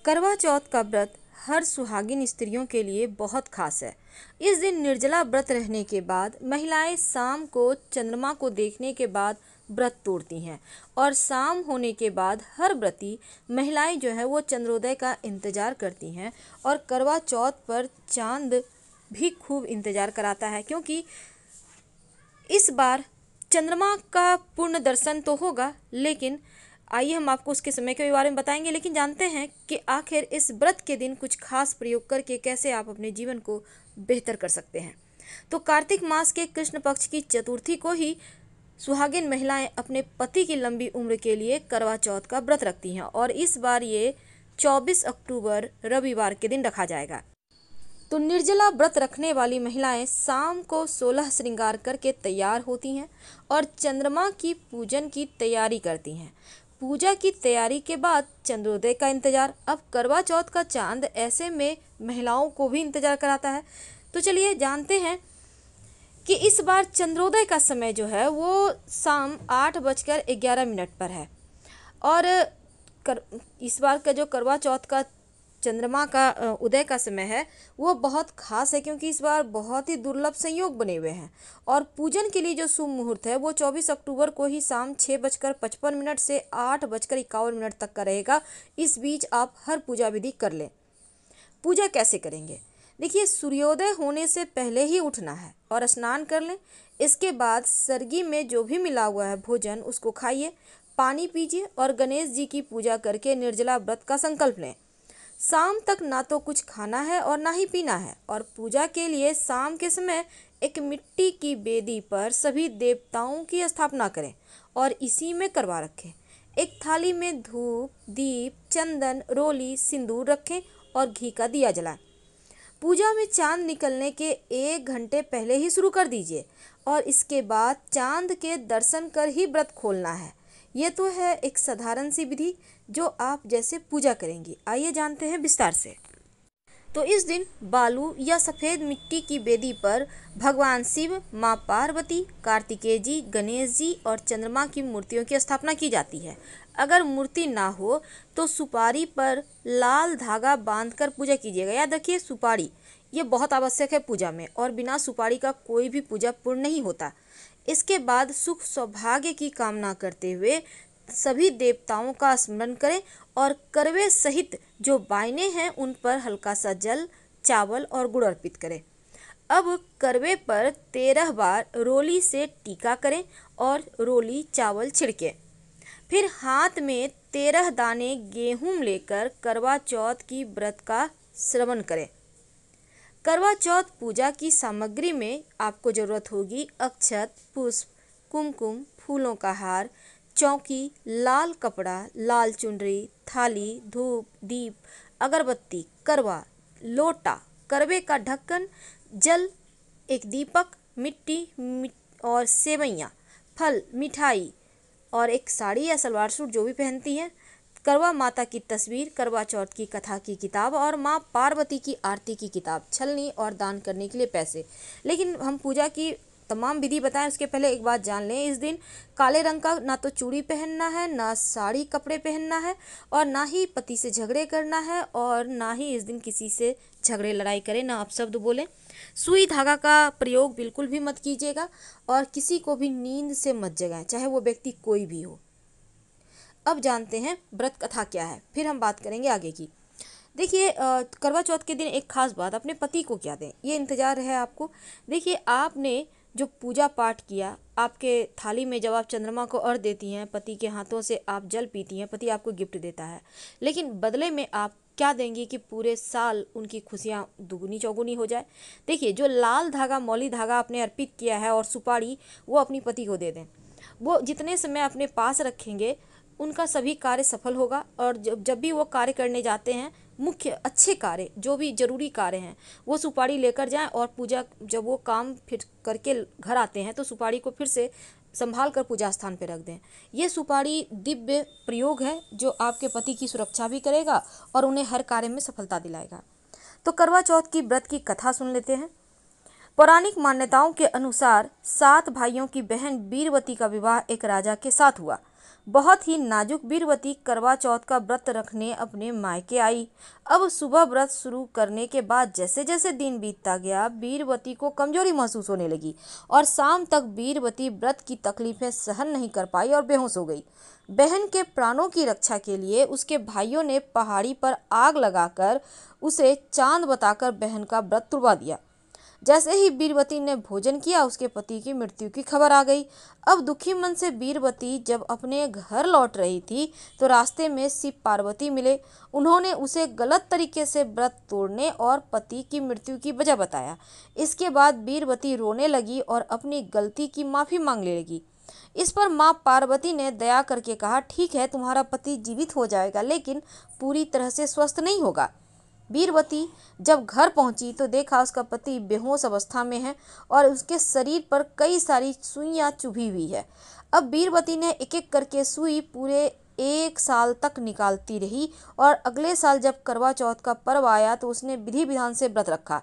करवा चौथ का व्रत हर सुहागिन स्त्रियों के लिए बहुत खास है। इस दिन निर्जला व्रत रहने के बाद महिलाएं शाम को चंद्रमा को देखने के बाद व्रत तोड़ती हैं और शाम होने के बाद हर व्रती महिलाएं जो है वो चंद्रोदय का इंतजार करती हैं और करवा चौथ पर चांद भी खूब इंतजार कराता है, क्योंकि इस बार चंद्रमा का पूर्ण दर्शन तो होगा, लेकिन आइए हम आपको उसके समय के बारे में बताएंगे। लेकिन जानते हैं कि आखिर इस व्रत के दिन कुछ खास प्रयोग करके कैसे आप अपने जीवन को बेहतर कर सकते हैं। तो कार्तिक मास के कृष्ण पक्ष की चतुर्थी को ही सुहागिन महिलाएं अपने पति की लंबी उम्र के लिए करवा चौथ का व्रत रखती हैं और इस बार ये 24 अक्टूबर रविवार के दिन रखा जाएगा। तो निर्जला व्रत रखने वाली महिलाएं शाम को 16 श्रृंगार करके तैयार होती हैं और चंद्रमा की पूजन की तैयारी करती हैं। पूजा की तैयारी के बाद चंद्रोदय का इंतजार। अब करवा चौथ का चांद ऐसे में महिलाओं को भी इंतजार कराता है। तो चलिए जानते हैं कि इस बार चंद्रोदय का समय जो है वो शाम 8:11 पर है और इस बार का जो करवा चौथ का चंद्रमा का उदय का समय है वो बहुत खास है, क्योंकि इस बार बहुत ही दुर्लभ संयोग बने हुए हैं और पूजन के लिए जो शुभ मुहूर्त है वो 24 अक्टूबर को ही शाम 6:55 से 8:51 तक का रहेगा। इस बीच आप हर पूजा विधि कर लें। पूजा कैसे करेंगे? देखिए, सूर्योदय होने से पहले ही उठना है और स्नान कर लें। इसके बाद सरगी में जो भी मिला हुआ है भोजन उसको खाइए, पानी पीजिए और गणेश जी की पूजा करके निर्जला व्रत का संकल्प लें। शाम तक ना तो कुछ खाना है और ना ही पीना है और पूजा के लिए शाम के समय एक मिट्टी की बेदी पर सभी देवताओं की स्थापना करें और इसी में करवा रखें। एक थाली में धूप, दीप, चंदन, रोली, सिंदूर रखें और घी का दिया जलाएं। पूजा में चांद निकलने के 1 घंटे पहले ही शुरू कर दीजिए और इसके बाद चांद के दर्शन कर ही व्रत खोलना है। ये तो है एक साधारण सी विधि जो आप जैसे पूजा करेंगी। आइए जानते हैं विस्तार से। तो इस दिन बालू या सफ़ेद मिट्टी की बेदी पर भगवान शिव, माँ पार्वती, कार्तिकेय जी, गणेश जी और चंद्रमा की मूर्तियों की स्थापना की जाती है। अगर मूर्ति ना हो तो सुपारी पर लाल धागा बांधकर पूजा कीजिएगा। याद रखिए, सुपारी ये बहुत आवश्यक है पूजा में और बिना सुपारी का कोई भी पूजा पूर्ण नहीं होता। इसके बाद सुख सौभाग्य की कामना करते हुए सभी देवताओं का स्मरण करें और करवे सहित जो बायने हैं उन पर हल्का सा जल, चावल और गुड़ अर्पित करें। अब करवे पर 13 बार रोली से टीका करें और रोली चावल छिड़कें। फिर हाथ में 13 दाने गेहूं लेकर करवा चौथ की व्रत का श्रवण करें। करवा चौथ पूजा की सामग्री में आपको ज़रूरत होगी अक्षत, पुष्प, कुमकुम, फूलों का हार, चौकी, लाल कपड़ा, लाल चुनरी, थाली, धूप, दीप, अगरबत्ती, करवा, लोटा, करवे का ढक्कन, जल, एक दीपक, मिट्टी और सेवइयाँ, फल, मिठाई और एक साड़ी या सलवार सूट जो भी पहनती हैं, करवा माता की तस्वीर, करवा चौथ की कथा की किताब और माँ पार्वती की आरती की किताब, छलनी और दान करने के लिए पैसे। लेकिन हम पूजा की तमाम विधि बताएं उसके पहले एक बात जान लें। इस दिन काले रंग का ना तो चूड़ी पहनना है, ना साड़ी कपड़े पहनना है और ना ही पति से झगड़े करना है और ना ही इस दिन किसी से झगड़े लड़ाई करें, ना अपशब्द बोलें। सुई धागा का प्रयोग बिल्कुल भी मत कीजिएगा और किसी को भी नींद से मत जगाएं, चाहे वो व्यक्ति कोई भी हो। अब जानते हैं व्रत कथा क्या है, फिर हम बात करेंगे आगे की। देखिए, करवा चौथ के दिन एक खास बात, अपने पति को क्या दें ये इंतजार है आपको। देखिए, आपने जो पूजा पाठ किया, आपके थाली में जब आप चंद्रमा को अर्घ्य देती हैं, पति के हाथों से आप जल पीती हैं, पति आपको गिफ्ट देता है, लेकिन बदले में आप क्या देंगी कि पूरे साल उनकी खुशियाँ दुगुनी चौगुनी हो जाए। देखिए, जो लाल धागा, मौली धागा आपने अर्पित किया है और सुपारी, वो अपनी पति को दे दें। वो जितने समय अपने पास रखेंगे उनका सभी कार्य सफल होगा और जब भी वो कार्य करने जाते हैं, मुख्य अच्छे कार्य जो भी जरूरी कार्य हैं वो सुपारी लेकर जाएं और पूजा जब वो काम फिर करके घर आते हैं तो सुपारी को फिर से संभाल कर पूजा स्थान पर रख दें। ये सुपारी दिव्य प्रयोग है जो आपके पति की सुरक्षा भी करेगा और उन्हें हर कार्य में सफलता दिलाएगा। तो करवा चौथ की व्रत की कथा सुन लेते हैं। पौराणिक मान्यताओं के अनुसार 7 भाइयों की बहन वीरवती का विवाह एक राजा के साथ हुआ। बहुत ही नाजुक बीरबती करवा चौथ का व्रत रखने अपने मायके आई। अब सुबह व्रत शुरू करने के बाद जैसे जैसे दिन बीतता गया, बीरबती को कमजोरी महसूस होने लगी और शाम तक बीरबती व्रत की तकलीफें सहन नहीं कर पाई और बेहोश हो गई। बहन के प्राणों की रक्षा के लिए उसके भाइयों ने पहाड़ी पर आग लगाकर उसे चांद बताकर बहन का व्रत तुड़वा दिया। जैसे ही बीरबती ने भोजन किया, उसके पति की मृत्यु की खबर आ गई। अब दुखी मन से बीरबती जब अपने घर लौट रही थी तो रास्ते में शिव पार्वती मिले। उन्होंने उसे गलत तरीके से व्रत तोड़ने और पति की मृत्यु की वजह बताया। इसके बाद बीरबती रोने लगी और अपनी गलती की माफ़ी मांगने लगी। इस पर माँ पार्वती ने दया करके कहा, ठीक है, तुम्हारा पति जीवित हो जाएगा, लेकिन पूरी तरह से स्वस्थ नहीं होगा। बीरबती जब घर पहुंची तो देखा उसका पति बेहोश अवस्था में है और उसके शरीर पर कई सारी सुइयां चुभी हुई है। अब बीरबती ने एक एक करके सुई पूरे 1 साल तक निकालती रही और अगले साल जब करवा चौथ का पर्व आया तो उसने विधि विधान से व्रत रखा।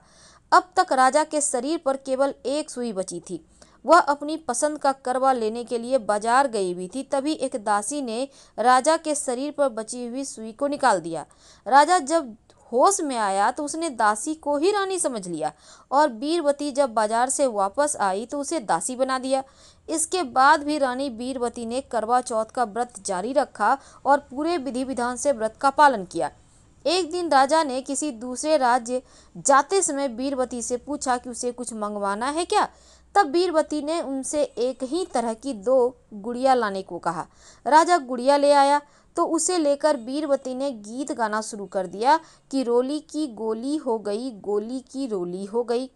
अब तक राजा के शरीर पर केवल 1 सुई बची थी। वह अपनी पसंद का करवा लेने के लिए बाजार गई हुई थी। तभी एक दासी ने राजा के शरीर पर बची हुई सुई को निकाल दिया। राजा जब होश में आया तो उसने दासी को ही रानी समझ लिया और बीरबती जब बाजार से वापस आई तो उसे दासी बना दिया। इसके बाद भी रानी बीरबती ने करवा चौथ का व्रत जारी रखा और पूरे विधि विधान से व्रत का पालन किया। एक दिन राजा ने किसी दूसरे राज्य जाते समय बीरबती से पूछा कि उसे कुछ मंगवाना है क्या। तब बीरबती ने उनसे एक ही तरह की 2 गुड़िया लाने को कहा। राजा गुड़िया ले आया तो उसे लेकर बीरबती ने गीत गाना शुरू कर दिया कि रोली की गोली हो गई, गोली की रोली हो गई।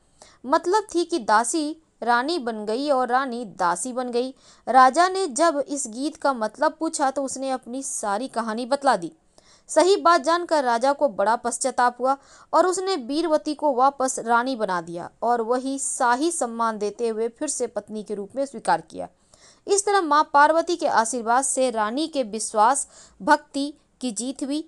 मतलब थी कि दासी रानी बन गई और रानी दासी बन गई। राजा ने जब इस गीत का मतलब पूछा तो उसने अपनी सारी कहानी बतला दी। सही बात जानकर राजा को बड़ा पश्चाताप हुआ और उसने बीरबती को वापस रानी बना दिया और वही शाही सम्मान देते हुए फिर से पत्नी के रूप में स्वीकार किया। इस तरह माँ पार्वती के आशीर्वाद से रानी के विश्वास भक्ति की जीत हुई।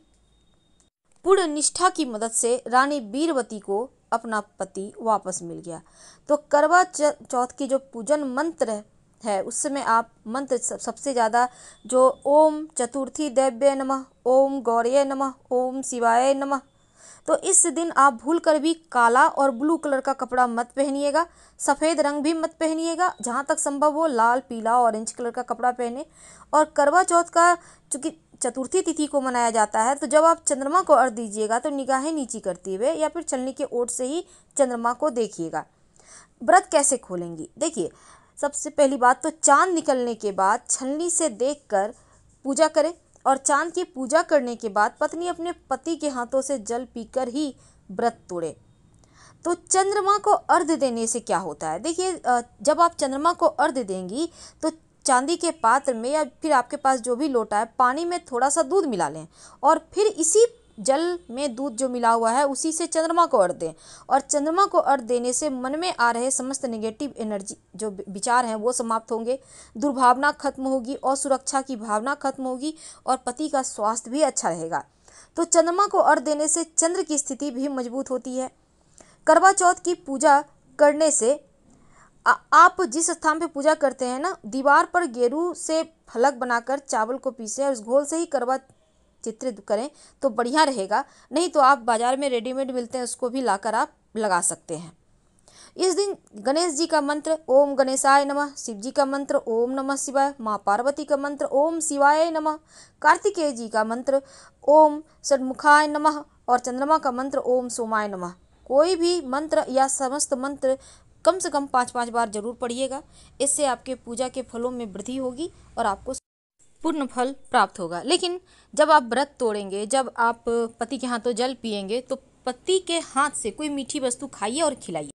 पूर्ण निष्ठा की मदद से रानी बीरबती को अपना पति वापस मिल गया। तो करवा चौथ की जो पूजन मंत्र है उस समय आप मंत्र सबसे ज़्यादा जो ओम चतुर्थी देव्ये नमः, ओम गौरये नमः, ओम शिवाय नमः। तो इस दिन आप भूल कर भी काला और ब्लू कलर का कपड़ा मत पहनिएगा, सफ़ेद रंग भी मत पहनिएगा, जहाँ तक संभव हो लाल पीला ऑरेंज कलर का कपड़ा पहने। और करवा चौथ का चूँकि चतुर्थी तिथि को मनाया जाता है तो जब आप चंद्रमा को अर्घ्य दीजिएगा तो निगाहें नीची करते हुए या फिर छलनी के ओट से ही चंद्रमा को देखिएगा। व्रत कैसे खोलेंगी, देखिए सबसे पहली बात तो चांद निकलने के बाद छलनी से देखकर पूजा करें और चांद की पूजा करने के बाद पत्नी अपने पति के हाथों से जल पीकर ही व्रत तोड़े। तो चंद्रमा को अर्घ्य देने से क्या होता है, देखिए जब आप चंद्रमा को अर्घ्य देंगी तो चांदी के पात्र में या फिर आपके पास जो भी लोटा है पानी में थोड़ा सा दूध मिला लें और फिर इसी जल में दूध जो मिला हुआ है उसी से चंद्रमा को अर्घ्य दें। और चंद्रमा को अर्घ्य देने से मन में आ रहे समस्त नेगेटिव एनर्जी जो विचार हैं वो समाप्त होंगे, दुर्भावना खत्म होगी और सुरक्षा की भावना खत्म होगी और पति का स्वास्थ्य भी अच्छा रहेगा। तो चंद्रमा को अर्घ्य देने से चंद्र की स्थिति भी मजबूत होती है। करवा चौथ की पूजा करने से आप जिस स्थान पे पूजा करते हैं ना, दीवार पर गेरू से फलक बनाकर चावल को पीसें और उस घोल से ही करवा चित्रित करें तो बढ़िया रहेगा। नहीं तो आप बाजार में रेडीमेड मिलते हैं उसको भी लाकर आप लगा सकते हैं। इस दिन गणेश जी का मंत्र ओम गणेशाय नमः, शिव जी का मंत्र ओम नमः शिवाय, माँ पार्वती का मंत्र ओम शिवाय नमः, कार्तिकेय जी का मंत्र ओम षण्मुखाय नमः और चंद्रमा का मंत्र ओम सोमाय नमः। कोई भी मंत्र या समस्त मंत्र कम से कम 5-5 बार जरूर पढ़िएगा। इससे आपके पूजा के फलों में वृद्धि होगी और आपको पूर्ण फल प्राप्त होगा। लेकिन जब आप व्रत तोड़ेंगे, जब आप पति के हाथों जल पिएंगे तो पति के हाथ से कोई मीठी वस्तु खाइए और खिलाइए।